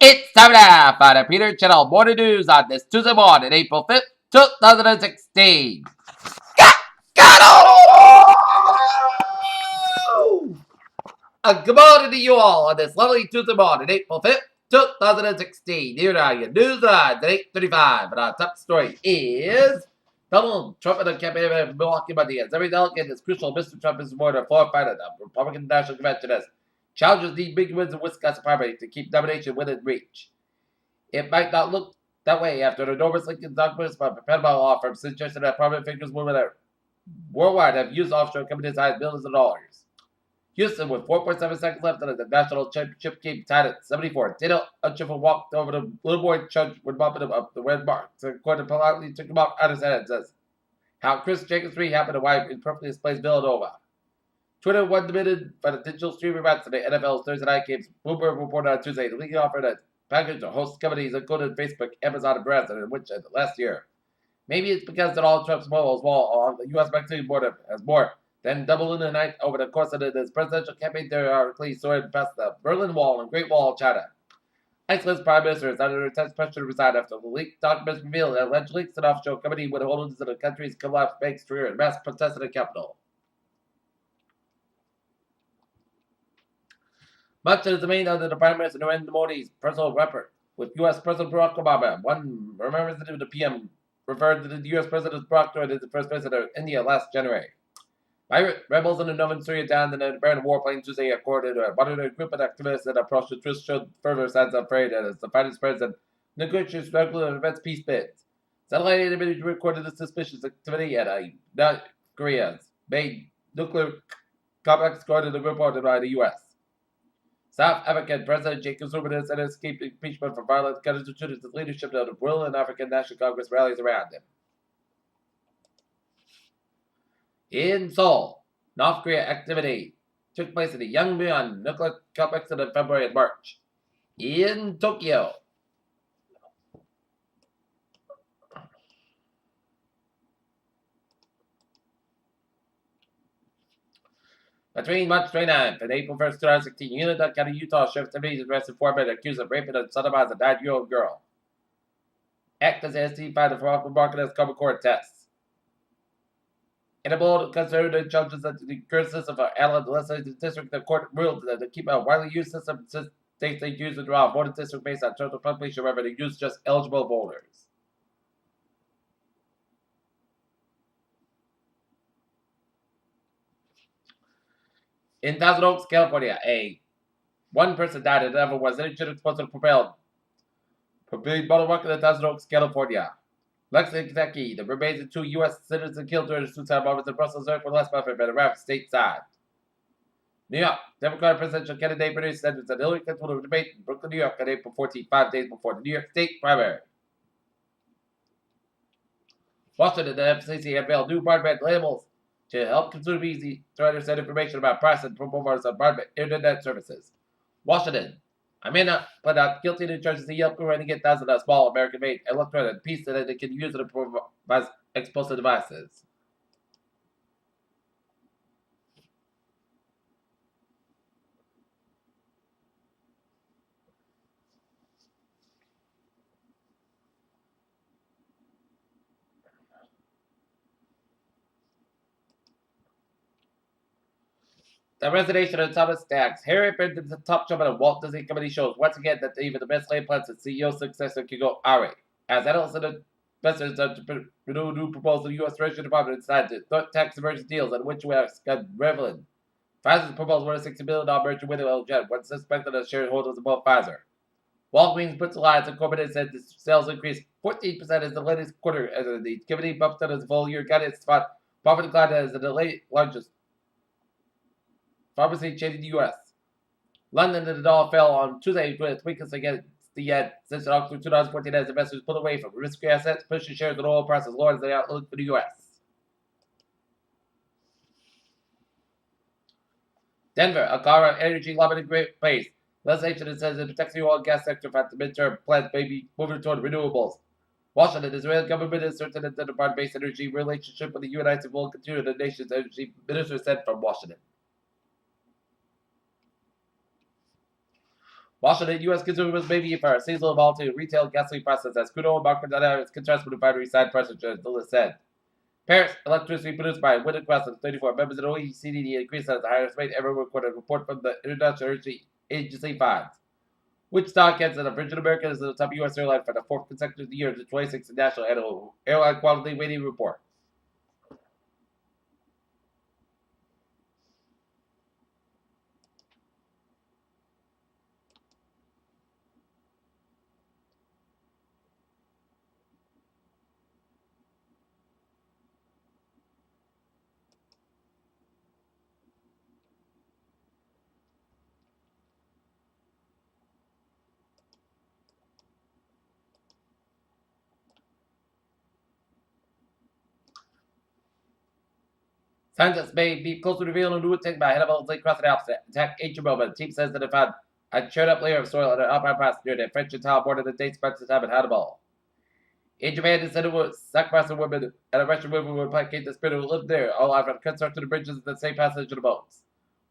It's time now for the Peter Channel Morning News on this Tuesday morning, April 5th, 2016. Good morning to you all on this lovely Tuesday morning, April 5th, 2016. Here are your news lines at 8:35. And our top story is Donald Trump and the campaign of Milwaukee Monday. As every delegate is crucial, Mr. Trump is more than fortified at the Republican National Convention as challenges need big wins in Wisconsin primary to keep nomination within reach. It might not look that way after an enormous Lincoln documents by Panama law firm suggested that prominent figures worldwide have used offshore companies to hide billions of dollars. Houston, with 4.7 seconds left in the national championship game, tied at 74. Daniel Unchiffle walked over the little boy Chudge when bumping him up the red mark. So Gordon politely took him off out of his head and says, how Chris Jacobs 3 happened to wipe in perfectly displays Villanova. Twitter 1 minute for the digital streaming rights to the NFL's Thursday night games. Bloomberg reported on Tuesday the league offered a package to host companies including Facebook, Amazon, and Verizon, which last year. Maybe it's because Donald Trump's mobiles wall on the U.S. Mexican border has more than doubled in the night over the course of this presidential campaign. There are clearly soared past the Berlin Wall and Great Wall of China. Iceland's prime minister is under intense pressure to resign after the leaked documents revealed that alleged links to an offshore company would hold into the country's collapsed banks career and mass protests in the capital. Much is the main under the Prime Minister Narendra Modi's personal record with U.S. President Barack Obama. One representative of the PM referred to the U.S. President Barack Obama as the first president of India last January. Pirate rebels in the northern Syria downed in an abandoned warplane Tuesday, according to a group of activists that approached the truce showed further signs of afraid as the fighting spreads and negotiations regular and advanced peace bids. Satellite imagery recorded the suspicious activity at North Korea's main nuclear complex, according to the reported by the U.S. South African President Jacob Zuma said escaped impeachment for violence constituted his leadership of the Brazilian African National Congress rallies around him. In Seoul, North Korea activity took place at the Yangmyeon nuclear complex in February and March. In Tokyo, between March 29th and April 1st, 2016, Unit County, Utah Sheriff's deputies arrested 4 men accused of raping and sodomizing a 9-year-old girl. Actors ST found the fraud marketed as common court tests. In a bold conservative judges that the current system for Allen legislative district, the court ruled that to keep a widely used system states they use to draw a voting district based on total population, however, they use just eligible voters. In Thousand Oaks, California, one person died and another was injured exposed to propelled motor walk in Thousand Oaks, California. Lexington, Kentucky, the remains of 2 U.S. citizens killed during suicide bombings in Brussels were last month and arrived stateside. New York, Democratic presidential candidate Bernie Sanders and Hillary Clinton will debate in Brooklyn, New York on April 14, 5 days before the New York State primary. Washington, the FCC unveiled new broadband labels to help consumers easy to understand information about price and performance of broadband internet services. Washington, I may not put out guilty to charges of Yelp running get thousands of small American-made electronic pieces that they can use to provide explosive devices. The resignation of Thomas Staggs. Harry Benton's the top showman of Walt Disney Company shows once again that even the best laid plans and CEO successor can go awry. As analysts and investors to new proposal, the U.S. Treasury Department decided to tax diversion deals on which we are reveling. Pfizer's proposal was a $60 billion merger with Jet, when suspected as shareholders of both Pfizer. Walgreens Boots Alliance Incorporated said the sales increased 14% as the latest quarter as the activity bumped up its full year guidance spot. Profit declined as the largest pharmacy chain in the U.S. London and the dollar fell on Tuesday with weakness against the yen since October 2014 as investors pulled away from risky assets, pushing shares of oil prices lower as the outlook for the U.S. Denver, a car energy lobby in great place. Legislation says it protects the oil and gas sector for the midterm plans may be moving toward renewables. Washington, the Israeli government is certain that the broad-based energy relationship with the United States will continue, the nation's energy minister said from Washington. Washington, U.S. consumers may be for seasonal volatility retail gasoline prices as crude oil market dynamics contrast with refinery side prices, the list said. Paris electricity produced by wind and cross 34 members of the OECD increased at the highest rate ever recorded. Report from the International Energy Agency finds. Wichita, Kansas, and Virgin America is the top U.S. airline for the fourth consecutive year of the 26th National Annual Airline Quality Rating Report. Scientists may be close to revealing a new attack by Hannibal Lake crossing Alps to attack ancient Rome. The team says that they found a churned up layer of soil on an alpine pass near the French town border that dates back to the time of Hannibal. In Japan, they said it was sacrificing women and a Russian woman would placate the spirit who lived there, all after constructing the bridges and the safe passage of the boats.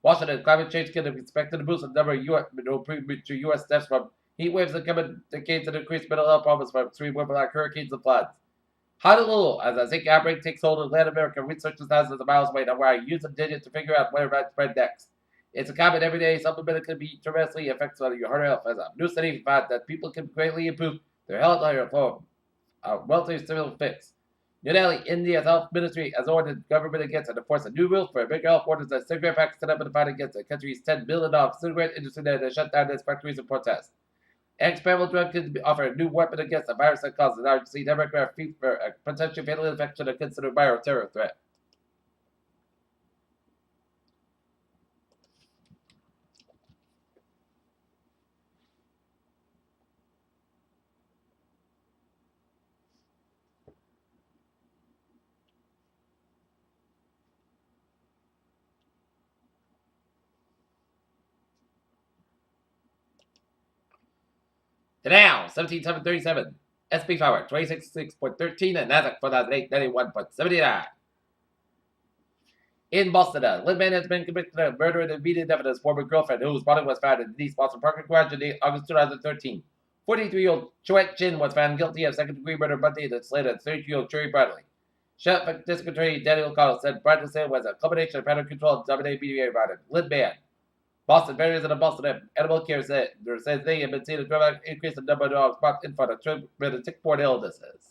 Washington, climate change can be expected to boost the number of premature U.S. deaths from heat waves that come in decades and increased mental health problems from extreme weather like hurricanes and floods. Honolulu, as a Zika outbreak takes hold in Latin America, researchers thousands of miles away now where I use a digit to figure out where it might spread next. It's a common everyday supplement that can be tremendously effective on your heart health. As a new study found that people can greatly improve their health on your form a wealthy stimulus fix. New Delhi, India's health ministry has ordered the government against and enforce a new rule for big health orders that cigarette packs set up in the fight against the country's $10 billion cigarette industry that has shut down its factories in protest. Experimental drug could offer a new weapon against a virus that causes emergency demographic fever, a potentially fatal infection, and considered bioterror threat. The Dow, 17,737. SP Power, 266.13, and Nasdaq, 4,891.79. In Boston, a Lindman has been convicted of murder and immediate death of his former girlfriend, whose body was found in the East Boston Parking Garage in August 2013. 43-year-old Chuet Chin was found guilty of second-degree murder Monday and slated 32-year-old Jerry Bradley. Sheriff District Attorney Daniel O'Connell said Bradley's sale was a combination of pattern control and dominated media environment. Lindman. Boston Veterinarians and the Boston Animal Care says they have been seeing a dramatic increase in the number of dogs brought in for the treatment of tick-borne illnesses.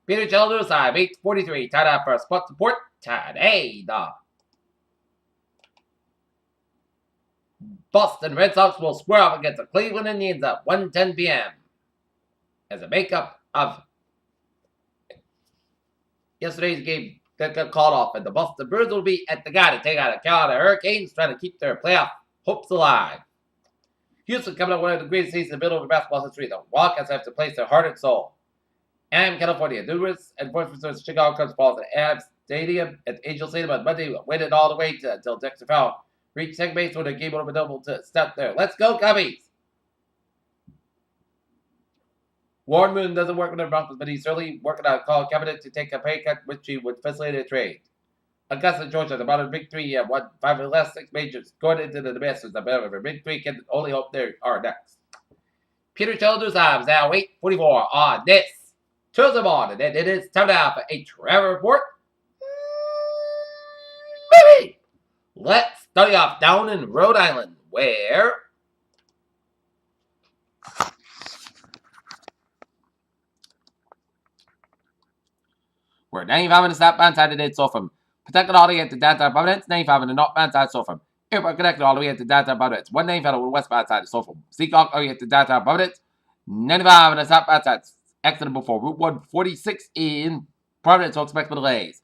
Peter Childers, 843, tied up for spot support today. The Boston Red Sox will square off against the Cleveland Indians at 1:10 p.m. as a makeup of yesterday's game that got called off, and the Boston Bruins will be at the guy to take out a Carolina Hurricanes, trying to keep their playoff hopes alive. Houston coming up one of the greatest seasons in middle of basketball history. The Wildcats have to place their heart and soul. And California, Numerous enforcement Chicago Cubs falls at Avs Stadium at Angel Stadium on Monday, waited all the way until Dexter Fowler reached second base with a game over double to step there. Let's go, Cubbies! Warren Moon doesn't work with the Broncos, but he's certainly working on a call cabinet to take a pay cut, which he would facilitate a trade. Augusta, Georgia, the bottom big three have won 5 of the last 6 majors, going into the Masters. The big three can only hope they are next. Peter Childers, I'm now 8:44 on this Tuesday morning, and it is time now for a Trevor Report. Baby! Let's start off down in Rhode Island, where we're 95 on the southbound side today, so from Pawtucket all the way at the downtown Providence, 95 on the northbound side, so from Airport Connected all the way at the downtown Providence, 195 on the westbound side, so from Seacock all the way at the downtown Providence, 95 on the southbound side, accident before Route 146 in Providence, so expect for delays.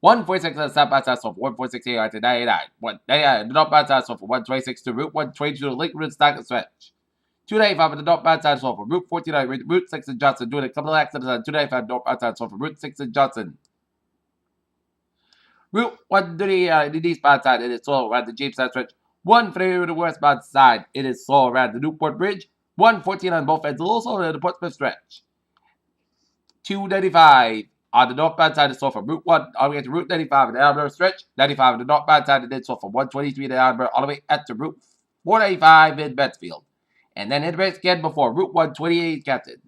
146 to the southbound sofa, 146 here to 99. 199, the northbound side sofa, 126 to Route 122 to Lake Route Stock and Stretch. 295 on the northbound side sofa, Route 49, Route 6 in Johnson, doing a couple of accidents on 295 northbound side sofa, Route 6 in Johnson. Route 130 the eastbound side, it is slow around the Jamestown Stretch. 130 to the westbound side, it is slow around the Newport Bridge. 114 on both ends, a little slower than the Portsmouth Stretch. 295 on the northbound side is slow from Route 1 all the way to Route 95 in the Alabama Stretch. 95 on the northbound side, it is slow from 123 to Alabama all the way up to Route 495 in Betsfield. And then it breaks again before Route 128 Captain.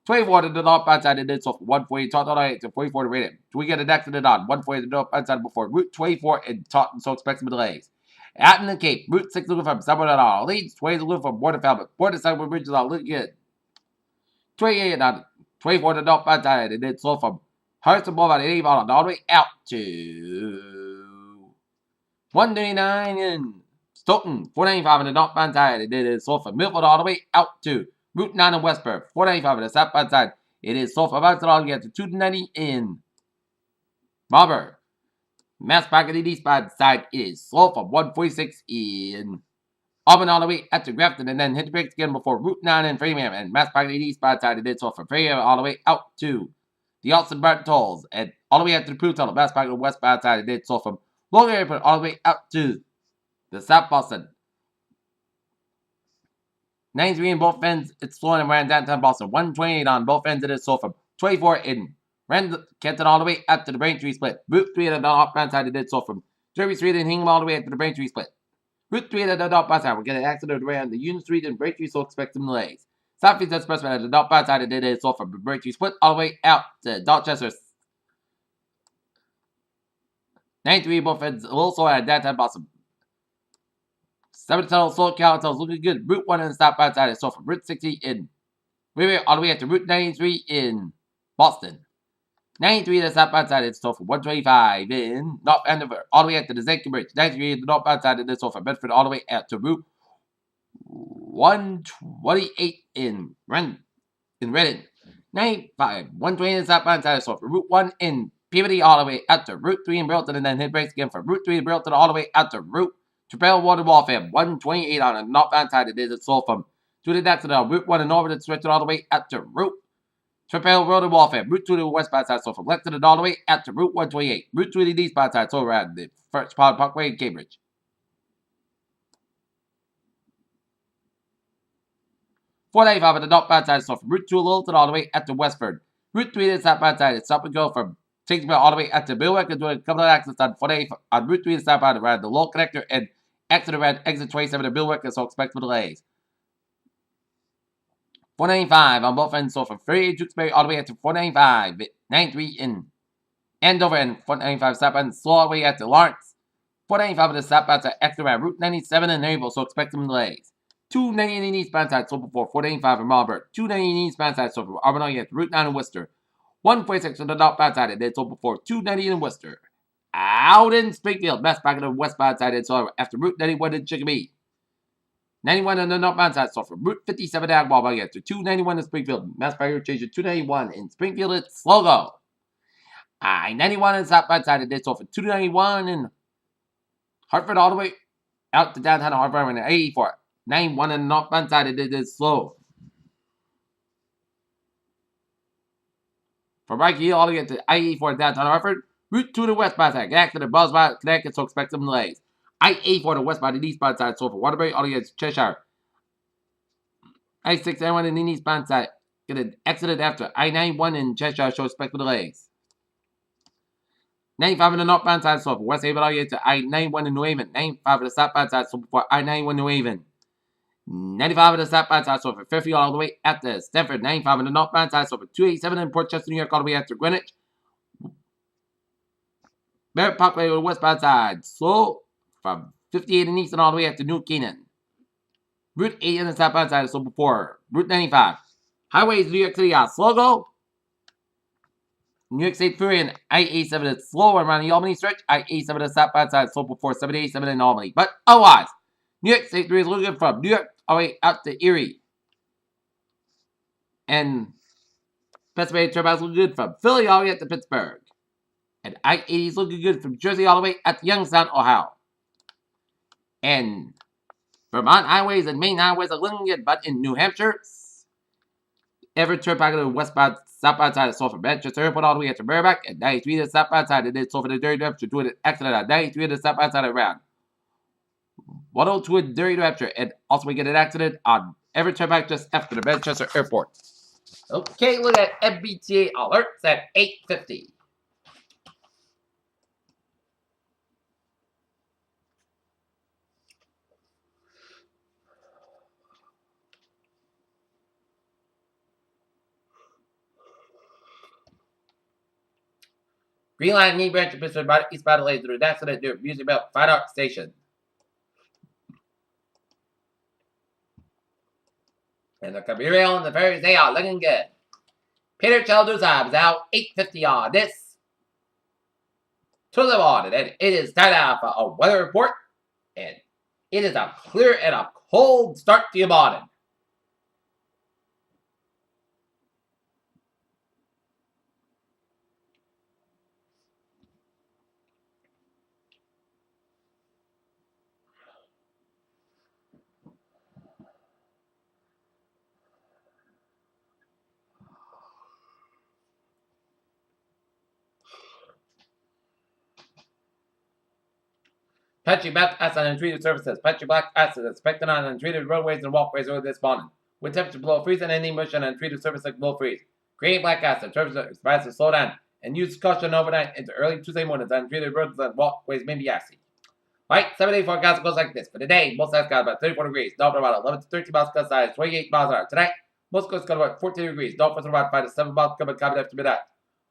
24 to the northbound side, it is slow from 140 Taunton to 44 to Raiden. We get an accident on 140 to the northbound side before Route 24 in Taunton, so expect some delays. Out in the Cape, Route 6 looking from Summer to all leads, 20 looking from Border Falmouth, Border Summer Bridges all looking good. 28 on 24 to the northbound side, and then slow from Hurston Boulevard and Avon all the way out to 139 in Stoughton, 495 on the northbound side, and then it's slow from Milford all the way out to Route 9 in Westport, 495 on the southbound side. It is slow from Mountain all the way up to 290 in Marlborough. Mass Park on the eastbound side is slow from 146 in Auburn all the way up to Grafton, and then hit the brakes again before Route 9 in Framingham, and Mass Park on the eastbound side, it is slow from Framingham all the way out to the Austin Barton Tolls, and all the way up to the Pruitt Tunnel. Mass Park on the westbound side, it is slow from Logan Airport all the way up to the South Boston. 93 in both ends, it's slowing around downtown Boston. 128 on both ends, it is slow from 24 in Kenton all the way up to the Braintree split. Route 3 on the northbound side, it is slow from Derby Street and Hingham all the way up to the Braintree split. Route 3 on the northbound side, we're getting an accident around the Union Street and Braintree, so expect some delays. Southeast Expressway on the northbound side, it is slow from Braintree split all the way out to Dorchester. 93 both ends, a little slower at downtown Boston. 7 tunnel, slow Caliton's looking good. Route 1 on the southbound side is slow from Route 60 in River all the way up to Route 93 in Boston. 93 to the southbound side, it's slow from 125 in North Andover all the way up to the Zenkin Bridge. 93 to the northbound side, it is slow from Bedford all the way out to Route 128 in Reading. 95, 120 to the southbound side, is slow from Route 1 in Peabody all the way out to Route 3 in Burlington, and then hit brakes again from Route 3 in Burlington all the way out to Route Trapel Water Walfam. 128 on the northbound side, it is slow from to the next on Route 1 in Northern, stretching all the way out to Route Trapel Road and Walfam. Route 2 to the westbound side, so from Lexington all the way out to Route 128. Route 2 to the eastbound side, so around the First Pond Parkway in Cambridge. 495 on the northbound side, so from Route 2 Littleton all the way out to Westford. Route 3 to the southbound side, it's stop and go from Shakespeare all the way out to Billwick, and doing a couple of accidents on 485 on Route 3 to the southbound around the Lowell Connector and exit around exit 27 to Billwick, and so expect some delays. 495 on both ends, so from 38 Tewksbury all the way up to 495, 93 in Andover, and 495 southbound, slow all the way out to Lawrence. 495 on the southbound side, exit around Route 97 in Naval, so expect some delays. 290 in the eastbound side, so before 495 in Marlborough. 290 in the eastbound side, so from Auburn all the way to Route 9 in Worcester. 146 on the northbound side, and then so before 290 in Worcester. Out in Springfield, Mass Park on the westbound side, and so after Route 91 in Chicopee. 91 on the northbound side, so from Route 57 down Walmart again to 291 in Springfield. Mass Park change to 291 in Springfield, it's slow go. I-91 on the southbound side, and then so from 291 in Hartford all the way out to downtown Hartford and 84. 91 on the northbound side, it is slow. From right here all the way to I-84 downtown Hartford. Route 2 to the westbound side, accident Buzzard, Connecticut, so expect some delays. I-84 to westbound and eastbound side, so for Waterbury all the way to Cheshire. I-6 anyone in the eastbound side, get an accident after I-91 in Cheshire, so expect some delays. 95 on the northbound side, so for West Haven all the way to I-91 in New Haven. 95 on the southbound side, so for I-91 New Haven. 95 on the southbound side, so for Fairfield all the way at the Stamford. 95 on the northbound side, so for 287 in Port Chester, New York all the way after Greenwich. Barrett Parkway on the westbound side, so from 58 in Easton all the way up to New Canaan. Route 8 on the southbound side, so before Route 95. Highways New York City are slow go. New York State Freeway and I-87 is slow around the Albany stretch. I-87 on the southbound side, so before 787 in Albany. But otherwise, New York State Freeway is looking from New York all the way out to Erie. And Pennsylvania Turnpike is looking good from Philly all the way up to Pittsburgh. And I-80 is looking good from Jersey all the way at Youngstown, Ohio. And Vermont highways and Maine highways are looking good, but in New Hampshire, every turnpike on the westbound, southbound side is sold for Manchester Airport all the way at the Merrimack, and 93 to the southbound side, and it's sold for the Dirty New Hampshire, doing an accident on 93 to the southbound side around 102 in Dirty New Hampshire, and also we get an accident on every turnpike just after the Manchester Airport. Okay, look at MBTA alerts at 8:50. Green Line Knee Branch and Pittsburgh eastbound lanes through an accident near Music Belt Fine Arts Station. And the Commuter Rail and the ferries, they are looking good. Peter Childers is out 8:50 on this. To the morning, and it is time now for a weather report. And it is a clear and a cold start to your morning. Patchy black ice on untreated surfaces. Patchy black ice is expected on untreated roadways and walkways over this morning. With temperature below freezing and any motion on untreated surfaces below freeze. Green black ice on surfaces expected to slow down and use caution overnight into early Tuesday mornings on untreated roads and walkways may be icy. Alright, 7-day forecast goes like this. For today, most skies got about 34 degrees. North for about 11 to 13 miles gust size, 28 miles an hour. Tonight, most skies got about 14 degrees. North for about 5 to 7 miles coming after midnight.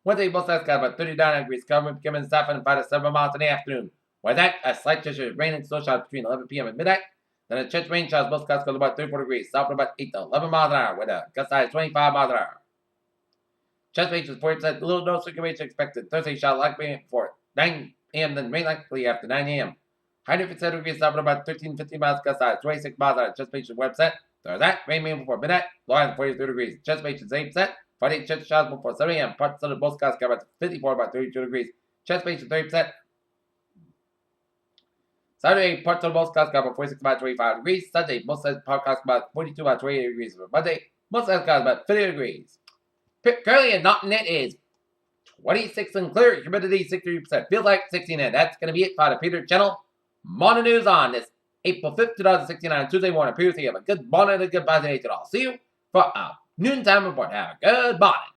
Wednesday, most skies got about 39 degrees. Coming south and 5 to 7 miles in the afternoon. Wednesday, a slight chance of rain and snow showers between 11 p.m. and midnight. Then a chance of rain showers, most skies got about 34 degrees. South for about 8 to 11 miles an hour with a gust size 25 miles an hour. Chance range is 40%. Little no circulation expected. Thursday, shower likely for 9 a.m. Then rain likely after 9 a.m. 100% degrees south for about 13 to 15 miles gust size, 26 miles an hour. Chance range is 1%. Thursday, rain may before midnight. Low end 43 degrees. Chance range is 8%. Friday, chance showers before 7 a.m. Parts of the most skies got about 54, about 32 degrees. Chance range is 30%. Saturday, parts of the most skies got about 46, about 25 degrees. Sunday, most skies got about 42, about 28 degrees. Monday, most skies got about 50 degrees. Currently in Naughton, it is 26 and clear. Humidity 63%. Feels like 16, and that's going to be it for the Peter Channel Morning News on this April 5th, 2016 on Tuesday morning. Peter, you have a good morning and a good positive day to all. See you for a noontime report. Have a good morning.